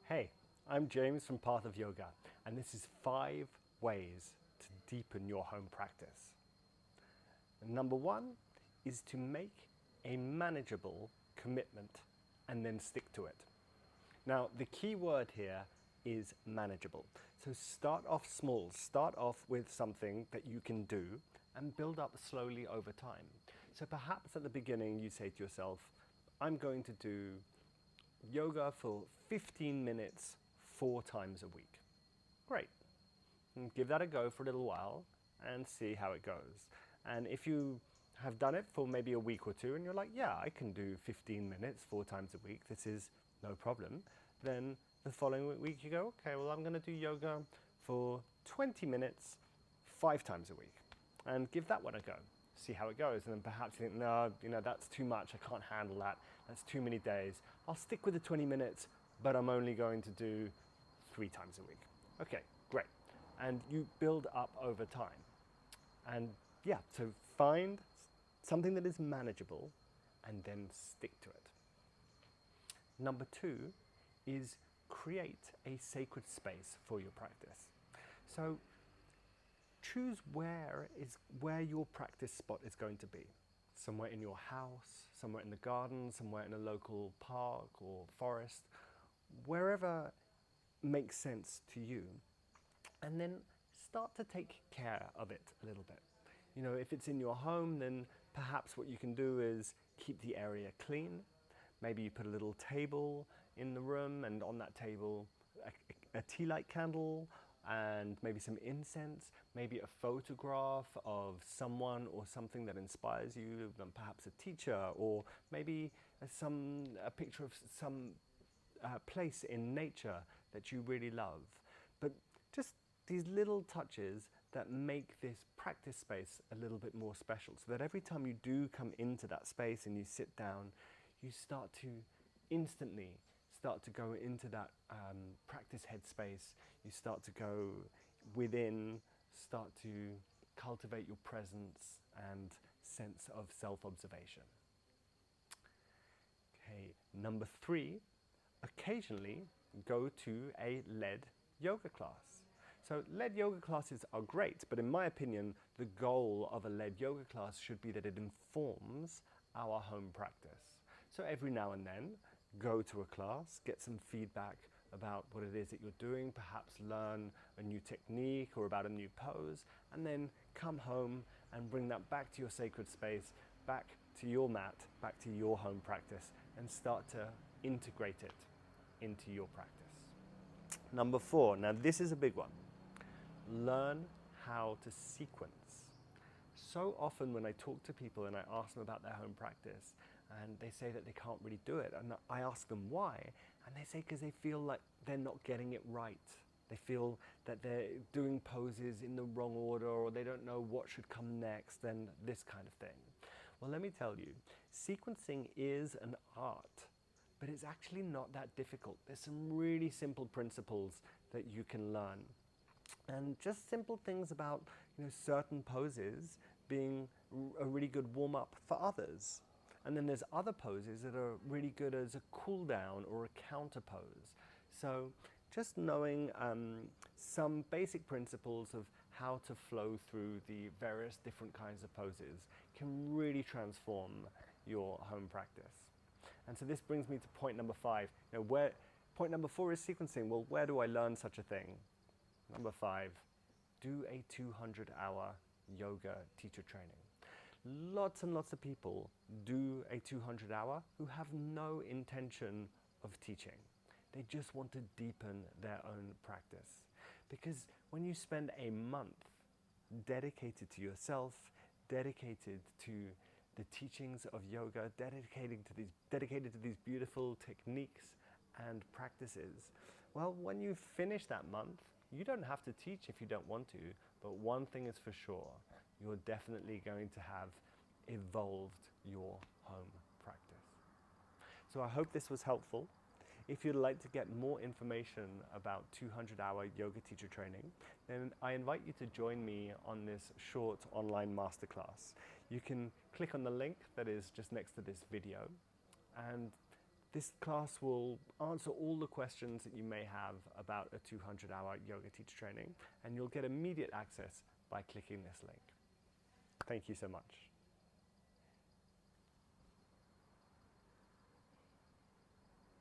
Hey, I'm James from Path of Yoga, and this is 5 ways to deepen your home practice. Number 1 is to make a manageable commitment and then stick to it. Now, the key word here is manageable. So start off small, start off with something that you can do and build up slowly over time. So perhaps at the beginning you say to yourself, I'm going to do yoga for 15 minutes 4 times a week. Great. And give that a go for a little while and see how it goes. And if you have done it for maybe a week or two and you're like, yeah, I can do 15 minutes 4 times a week, this is no problem, then the following week you go, okay, well, I'm going to do yoga for 20 minutes 5 times a week and give that one a go. See how it goes, and then perhaps you think, no, that's too much, I can't handle that, that's too many days. I'll stick with the 20 minutes, but I'm only going to do 3 times a week. Okay, great. And you build up over time. And yeah, so find something that is manageable and then stick to it. Number 2 is create a sacred space for your practice. So choose where your practice spot is going to be. Somewhere in your house, somewhere in the garden, somewhere in a local park or forest, wherever makes sense to you. And then start to take care of it a little bit. If it's in your home, then perhaps what you can do is keep the area clean. Maybe you put a little table in the room, and on that table a tea light candle and maybe some incense, maybe a photograph of someone or something that inspires you, perhaps a teacher, or maybe a picture of some place in nature that you really love. But just these little touches that make this practice space a little bit more special, so that every time you do come into that space and you sit down, you start to instantly start to go into that practice headspace. You start to go within, start to cultivate your presence and sense of self-observation. Okay, number 3, occasionally go to a lead yoga class. So lead yoga classes are great, but in my opinion, the goal of a lead yoga class should be that it informs our home practice. So every now and then, go to a class, get some feedback about what it is that you're doing, perhaps learn a new technique or about a new pose, and then come home and bring that back to your sacred space, back to your mat, back to your home practice, and start to integrate it into your practice. Number 4, now this is a big one. Learn how to sequence. So often when I talk to people and I ask them about their home practice, and they say that they can't really do it, and I ask them why, and they say because they feel like they're not getting it right. They feel that they're doing poses in the wrong order, or they don't know what should come next, and this kind of thing. Well, let me tell you, sequencing is an art, but it's actually not that difficult. There's some really simple principles that you can learn. And just simple things about certain poses being a really good warm-up for others. And then there's other poses that are really good as a cool down or a counter pose. So just knowing some basic principles of how to flow through the various different kinds of poses can really transform your home practice. And so this brings me to point number 5. Point number 4 is sequencing. Well, where do I learn such a thing? Number 5, do a 200-hour yoga teacher training. Lots and lots of people do a 200-hour who have no intention of teaching. They just want to deepen their own practice. Because when you spend a month dedicated to yourself, dedicated to the teachings of yoga, dedicated to these beautiful techniques and practices, well, when you finish that month, you don't have to teach if you don't want to, but one thing is for sure, you're definitely going to have evolved your home practice. So I hope this was helpful. If you'd like to get more information about 200-hour yoga teacher training, then I invite you to join me on this short online masterclass. You can click on the link that is just next to this video, and This class will answer all the questions that you may have about a 200-hour yoga teacher training, and you'll get immediate access by clicking this link. Thank you so much.